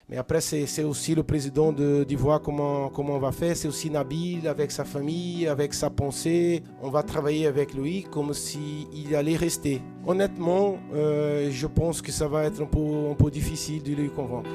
Mais après, c'est aussi le président d'y voir comment on va faire. C'est aussi Nabil avec sa famille, avec sa pensée. On va travailler avec lui comme s'il allait rester. Honnêtement, je pense que ça va être un peu difficile de lui convaincre.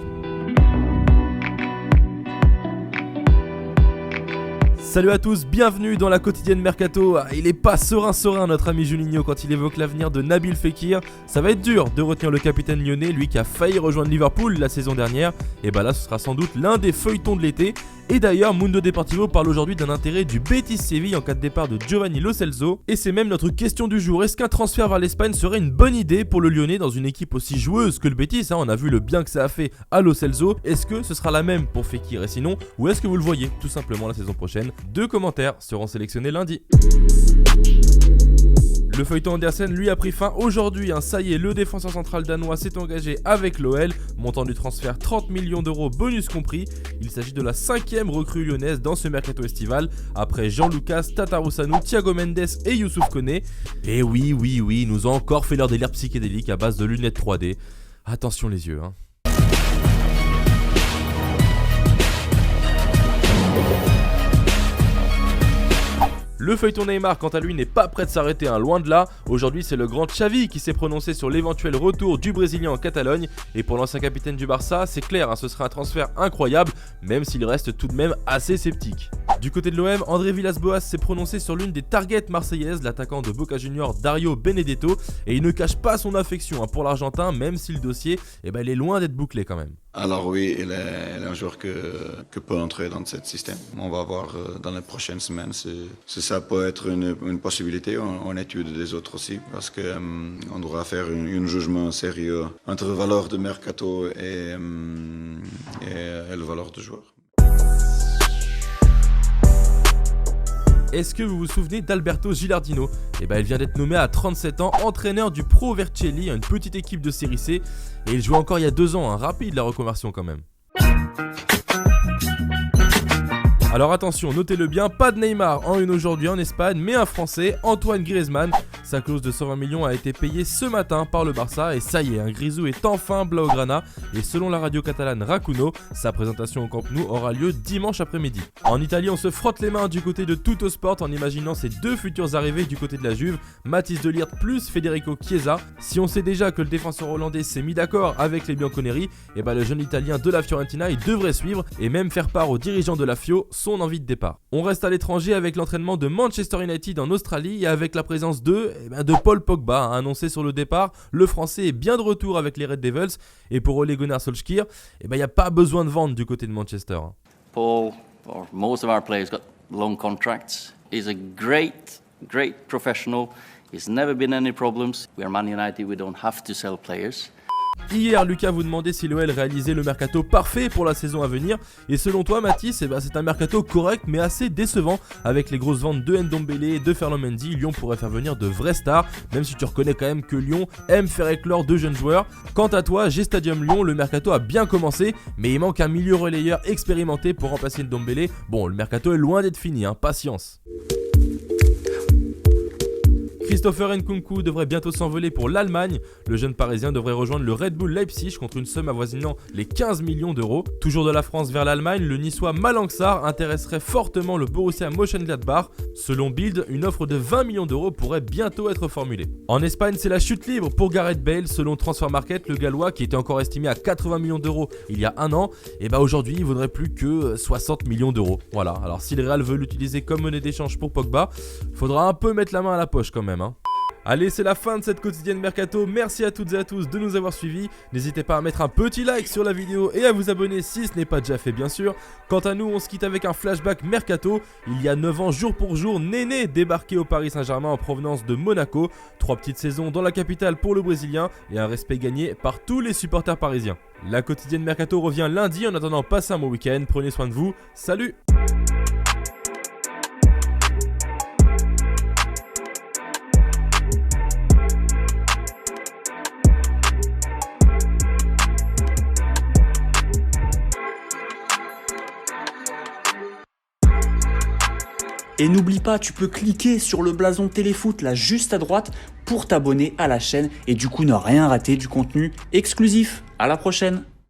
Salut à tous, bienvenue dans la quotidienne Mercato. Il est pas serein notre ami Juninho quand il évoque l'avenir de Nabil Fekir. Ça va être dur de retenir le capitaine lyonnais, lui qui a failli rejoindre Liverpool la saison dernière. Et bah là ce sera sans doute l'un des feuilletons de l'été. Et d'ailleurs Mundo Deportivo parle aujourd'hui d'un intérêt du Betis Séville en cas de départ de Giovanni Lo Celso. Et c'est même notre question du jour, est-ce qu'un transfert vers l'Espagne serait une bonne idée pour le Lyonnais dans une équipe aussi joueuse que le Betis, On a vu le bien que ça a fait à Lo Celso. Est-ce que ce sera la même pour Fekir et sinon, où est-ce que vous le voyez tout simplement la saison prochaine? 2 commentaires seront sélectionnés lundi. Le feuilleton Andersen lui a pris fin aujourd'hui, Ça y est, le défenseur central danois s'est engagé avec l'OL, montant du transfert 30 millions d'euros bonus compris. Il s'agit de la 5e recrue lyonnaise dans ce mercato estival, après Jean-Lucas, Tatarusanu, Thiago Mendes et Youssouf Koné. Et oui, ils nous ont encore fait leur délire psychédélique à base de lunettes 3D. Attention les yeux, Le feuilleton Neymar, quant à lui, n'est pas prêt de s'arrêter, loin de là. Aujourd'hui, c'est le grand Xavi qui s'est prononcé sur l'éventuel retour du Brésilien en Catalogne. Et pour l'ancien capitaine du Barça, c'est clair, ce serait un transfert incroyable, même s'il reste tout de même assez sceptique. Du côté de l'OM, André Villas-Boas s'est prononcé sur l'une des targets marseillaises, l'attaquant de Boca Juniors Dario Benedetto. Et il ne cache pas son affection pour l'Argentin, même si le dossier il est loin d'être bouclé quand même. Alors oui, il est un joueur que peut entrer dans ce système. On va voir dans les prochaines semaines si ça peut être une possibilité. On étude des autres aussi parce qu'on devra faire un jugement sérieux entre la valeur de mercato et la valeur du joueur. Est-ce que vous vous souvenez d'Alberto Gilardino? Il vient d'être nommé à 37 ans entraîneur du Pro Vercelli, une petite équipe de série C. Et il jouait encore il y a 2 ans, rapide la reconversion quand même. Alors attention, notez-le bien, pas de Neymar en une aujourd'hui en Espagne, mais un Français, Antoine Griezmann. Sa clause de 120 millions a été payée ce matin par le Barça et ça y est, Grisou est enfin blaugrana et selon la radio catalane Racuno, sa présentation au Camp Nou aura lieu dimanche après-midi. En Italie, on se frotte les mains du côté de Tuttosport en imaginant ces 2 futurs arrivés du côté de la Juve, Mathis de Ligt plus Federico Chiesa. Si on sait déjà que le défenseur hollandais s'est mis d'accord avec les Bianconeri, le jeune Italien de la Fiorentina, il devrait suivre et même faire part aux dirigeants de la Fio son envie de départ. On reste à l'étranger avec l'entraînement de Manchester United en Australie et avec la présence de Paul Pogba, annoncé sur le départ. Le Français est bien de retour avec les Red Devils et pour Ole Gunnar Solskjaer, il n'y a pas besoin de vendre du côté de Manchester. Paul, or most of our players, got long contracts. He's a great professional. He's never been any problems. We are Man United, we don't have to sell players. Hier, Lucas vous demandait si l'OL réalisait le mercato parfait pour la saison à venir. Et selon toi, Mathis, c'est un mercato correct mais assez décevant. Avec les grosses ventes de Ndombele et de Ferland Mendy, Lyon pourrait faire venir de vrais stars, même si tu reconnais quand même que Lyon aime faire éclore de jeunes joueurs. Quant à toi, G-Stadium Lyon, le mercato a bien commencé, mais il manque un milieu relayeur expérimenté pour remplacer Ndombele. Bon, le mercato est loin d'être fini, patience. Christopher Nkunku devrait bientôt s'envoler pour l'Allemagne. Le jeune parisien devrait rejoindre le Red Bull Leipzig contre une somme avoisinant les 15 millions d'euros. Toujours de la France vers l'Allemagne, le niçois Malang Sarr intéresserait fortement le Borussia Mönchengladbach. Selon Bild, une offre de 20 millions d'euros pourrait bientôt être formulée. En Espagne, c'est la chute libre pour Gareth Bale. Selon Transfermarkt, le Gallois, qui était encore estimé à 80 millions d'euros il y a 1 an, aujourd'hui il vaudrait plus que 60 millions d'euros. Voilà, alors si le Real veut l'utiliser comme monnaie d'échange pour Pogba, faudra un peu mettre la main à la poche quand même. Allez, c'est la fin de cette quotidienne Mercato. Merci à toutes et à tous de nous avoir suivis. N'hésitez pas à mettre un petit like sur la vidéo et à vous abonner si ce n'est pas déjà fait, bien sûr. Quant à nous, on se quitte avec un flashback Mercato. Il y a 9 ans, jour pour jour, Néné débarquait au Paris Saint-Germain en provenance de Monaco. 3 petites saisons dans la capitale pour le Brésilien et un respect gagné par tous les supporters parisiens. La quotidienne Mercato revient lundi. En attendant, passez un bon week-end. Prenez soin de vous. Salut! Et n'oublie pas, tu peux cliquer sur le blason Téléfoot là juste à droite pour t'abonner à la chaîne et du coup ne rien rater du contenu exclusif. À la prochaine!